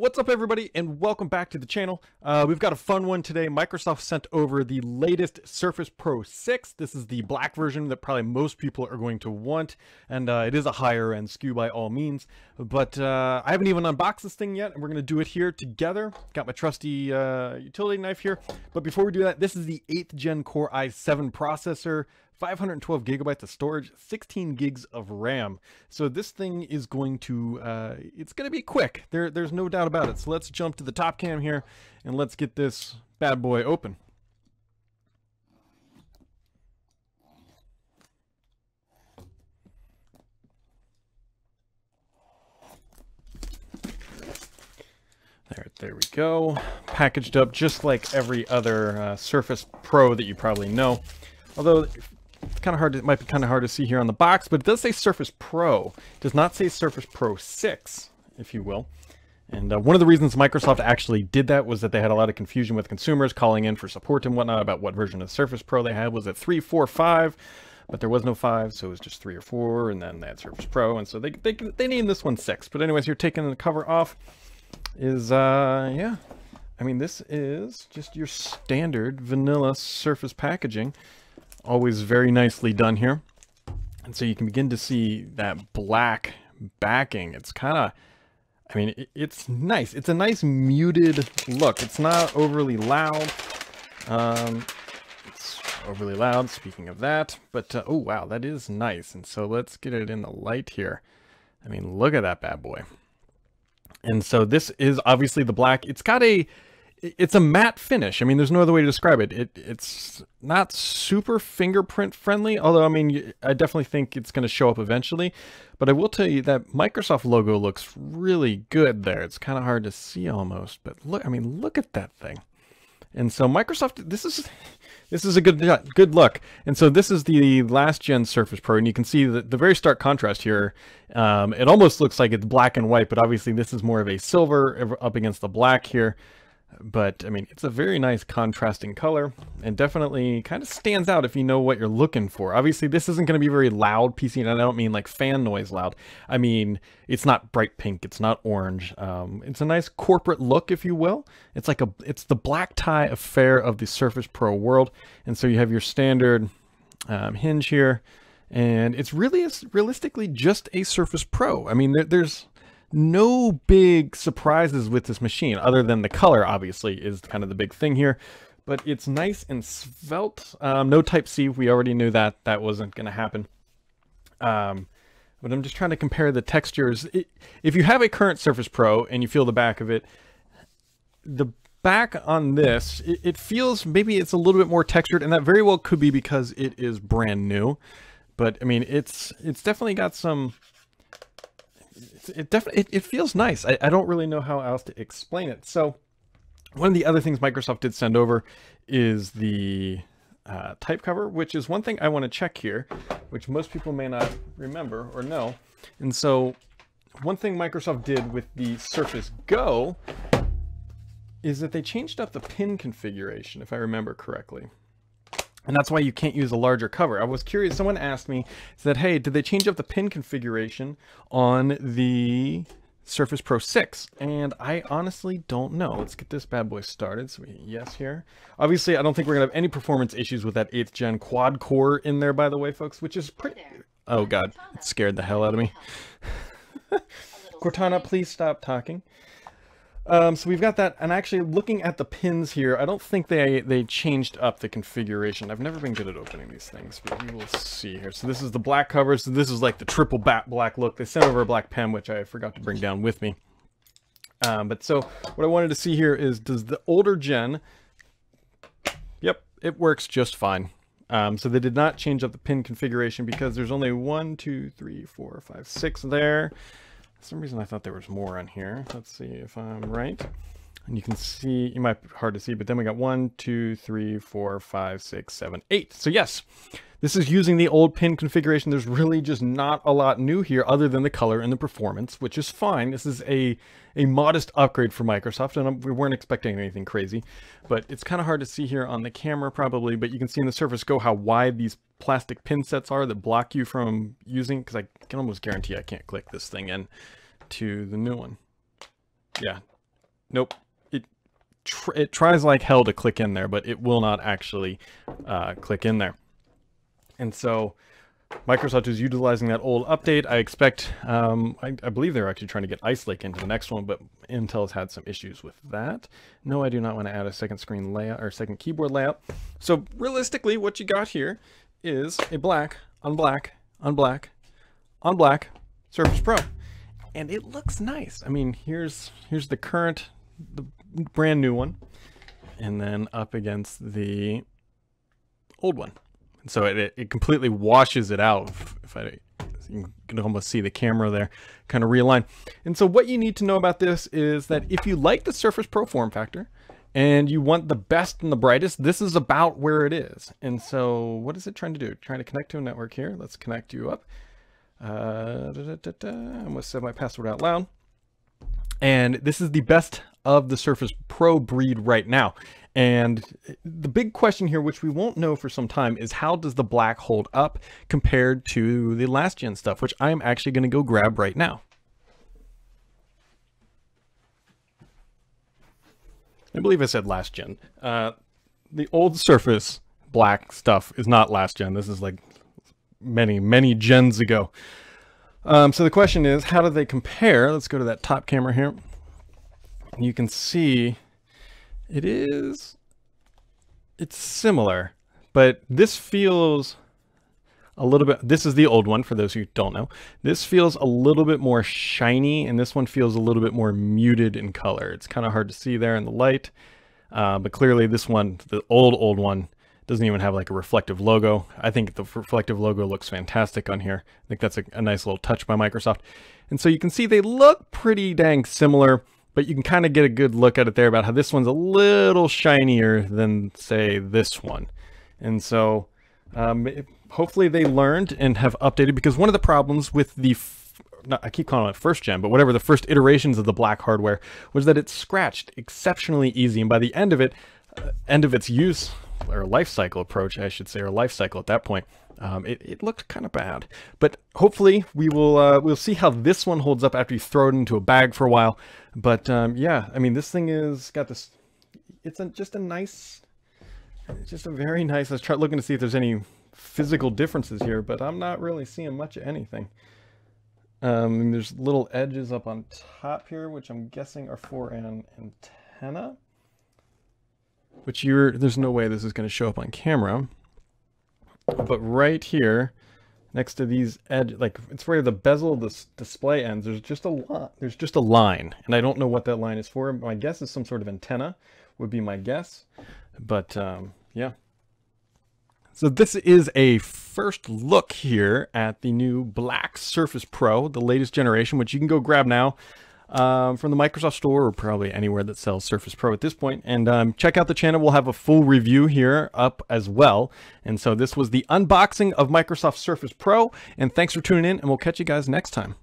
What's up, everybody, and welcome back to the channel. We've got a fun one today. Microsoft sent over the latest Surface Pro 6. This is the black version that probably most people are going to want, and it is a higher end SKU by all means. But I haven't even unboxed this thing yet, and we're going to do it here together. Got my trusty utility knife here. But before we do that, this is the 8th Gen Core i7 processor. 512 gigabytes of storage, 16 gigs of RAM. So this thing is going to, it's going to be quick. There's no doubt about it. So let's jump to the top cam here and let's get this bad boy open. There we go. Packaged up just like every other Surface Pro that you probably know. Although it's kind of hard. It might be kind of hard to see here on the box, but it does say Surface Pro. It does not say Surface Pro 6, if you will. And one of the reasons Microsoft actually did that was that they had a lot of confusion with consumers calling in for support and whatnot about what version of Surface Pro they had. Was it 3, 4, 5? But there was no 5, so it was just 3 or 4, and then they had Surface Pro, and so they named this one 6. But anyways, you're taking the cover off. Yeah. I mean, this is just your standard vanilla Surface packaging. Always very nicely done here. And so you can begin to see that black backing. It's kind of, I mean, it's nice. It's a nice muted look. It's not overly loud. It's overly loud, speaking of that. But, oh, wow, that is nice. And so let's get it in the light here. I mean, look at that bad boy. And so this is obviously the black. It's a matte finish. I mean, there's no other way to describe it. It's not super fingerprint friendly, although, I mean, I definitely think it's going to show up eventually. But I will tell you that Microsoft logo looks really good there. It's kind of hard to see almost, but look, I mean, look at that thing. And so Microsoft, this is a good look. And so this is the last gen Surface Pro, and you can see the very stark contrast here. It almost looks like it's black and white, but obviously this is more of a silver up against the black here. But I mean, it's a very nice contrasting color and definitely kind of stands out if you know what you're looking for. Obviously, this isn't going to be very loud PC, and I don't mean like fan noise loud. I mean, it's not bright pink, it's not orange. It's a nice corporate look, if you will. It's the black tie affair of the Surface Pro world. And so you have your standard hinge here, and it's realistically just a Surface Pro. I mean, there's no big surprises with this machine other than the color obviously is kind of the big thing here, but it's nice and svelte. No Type-C, we already knew that wasn't going to happen. But I'm just trying to compare the textures. If you have a current Surface Pro and you feel the back of it, the back on this, it feels maybe it's a little bit more textured, and that very well could be because it is brand new. But I mean, it's definitely got some. It feels nice. I don't really know how else to explain it. So one of the other things Microsoft did send over is the type cover, which is one thing I want to check here, which most people may not remember or know. And so one thing Microsoft did with the Surface Go is that they changed up the pin configuration, if I remember correctly. And that's why you can't use a larger cover. I was curious, someone asked me, said, hey, did they change up the pin configuration on the Surface Pro 6? And I honestly don't know. Let's get this bad boy started. So yes here. Obviously, I don't think we're gonna have any performance issues with that 8th gen quad core in there, by the way, folks, which is pretty, oh God, it scared the hell out of me. Cortana, please stop talking. So we've got that, and actually looking at the pins here, I don't think they changed up the configuration. I've never been good at opening these things, but we will see here. So this is the black cover, so this is like the triple black look. They sent over a black pen, which I forgot to bring down with me. But so what I wanted to see here is, does the older gen, yep, it works just fine. So they did not change up the pin configuration because there's only 1, 2, 3, 4, 5, 6 there. For some reason I thought there was more on here. Let's see if I'm right. And you can see, you might be hard to see, but then we got 1, 2, 3, 4, 5, 6, 7, 8. So yes, this is using the old pin configuration. There's really just not a lot new here other than the color and the performance, which is fine. This is a modest upgrade for Microsoft, and we weren't expecting anything crazy. But it's kind of hard to see here on the camera probably, but you can see in the Surface Go how wide these plastic pin sets are that block you from using, because I can almost guarantee I can't click this thing in to the new one. Yeah, nope. It tries like hell to click in there, but it will not actually click in there. And so Microsoft is utilizing that old update. I expect, I believe they're actually trying to get Ice Lake into the next one, but Intel's had some issues with that. No, I do not want to add a second screen layout or second keyboard layout. So realistically, what you got here is a black on black on black on black Surface Pro. And it looks nice. I mean, here's the current, the brand new one, and then up against the old one. And so it completely washes it out. You can almost see the camera there kind of realign. And so what you need to know about this is that if you like the Surface Pro form factor and you want the best and the brightest, this is about where it is. And so what is it trying to do? Trying to connect to a network here. Let's connect you up. I'm going to say my password out loud. And this is the best of the Surface Pro breed right now. And the big question here, which we won't know for some time, is how does the black hold up compared to the last gen stuff, which I'm actually going to go grab right now. I believe I said last gen. The old Surface black stuff is not last gen. This is like many, many gens ago. So the question is, how do they compare? Let's go to that top camera here. You can see it's similar, but this feels a little bit, this is the old one for those who don't know. This feels a little bit more shiny, and this one feels a little bit more muted in color. It's kind of hard to see there in the light, but clearly this one, the old one, doesn't even have like a reflective logo. I think the reflective logo looks fantastic on here. I think that's a nice little touch by Microsoft. And so you can see they look pretty dang similar, but you can kind of get a good look at it there about how this one's a little shinier than, say, this one. And so hopefully they learned and have updated, because one of the problems with the, I keep calling it first gen, but whatever, the first iterations of the black hardware, was that it scratched exceptionally easy. And by the end of it, end of its use, or life cycle approach, I should say, or life cycle at that point, it looked kind of bad. But hopefully we will we'll see how this one holds up after you throw it into a bag for a while. But yeah, I mean, this thing is got this, it's just a very nice, let's try looking to see if there's any physical differences here, but I'm not really seeing much of anything. There's little edges up on top here, which I'm guessing are for an antenna, which there's no way this is going to show up on camera. But right here, next to these edge, like it's where the bezel of the display ends, there's just a line, and I don't know what that line is for. My guess is some sort of antenna would be my guess, but yeah. So this is a first look here at the new black Surface Pro, the latest generation, which you can go grab now from the Microsoft Store, or probably anywhere that sells Surface Pro at this point. And check out the channel. We'll have a full review here up as well. And so this was the unboxing of Microsoft Surface Pro. And thanks for tuning in, and we'll catch you guys next time.